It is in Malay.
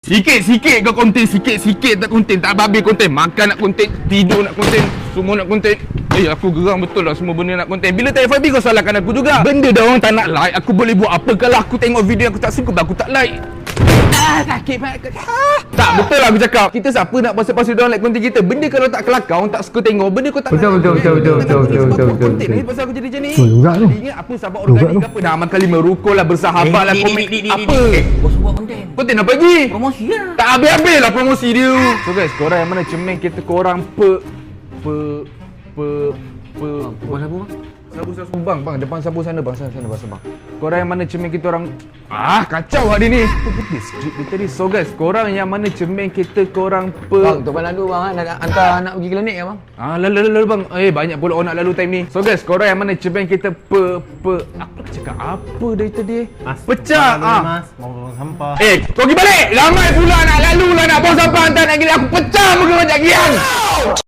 Sikit-sikit kau konten, sikit-sikit tak konten, tak habis konten. Makan nak konten, tidur nak konten, semua nak konten. Aku geram betul lah semua benda nak konten. Bila tak FYP kau salahkan aku juga. Benda dah orang tak nak like, aku boleh buat apa kalau aku tengok video yang aku tak suka, aku tak like. Sakit banget. Tak, betul lah aku cakap. Kita siapa nak pasal-pasal dia orang like konten kita. Benda kalau tak kelakar, orang tak suka tengok. Benda kau tak Betul. konten ni pasal aku jadi macam ni. Betul juga tu. Ingat apa sahabat organik ke apa. Dah makan 5 rukun lah, bersahabat lah, komen. Apa? Bos buat konten. Konten apa lagi? Promosi lah. Tak habis-habis lah promosi dia. So guys, korang yang mana cemen kita korang Bos apa? Sabu bang, depan sabu sana bang, sana bang. Korang yang mana cemen kita orang kacau hari ni. Apa benda skrip dia tadi? So guys, korang yang mana cemen kita korang Bang, Tuan lalu bang nak hantar anak pergi klinik ya bang. Lalu bang. Banyak pula orang nak lalu time ni. So guys, korang yang mana cemen kita apa nak cakap apa dari tadi? Mas, Pecah. Mas, mau buang sampah. Kau pergi balik. Ramai pula nak lalu lah, nak buang sampah hantar nak gila aku pecah muka macam gian.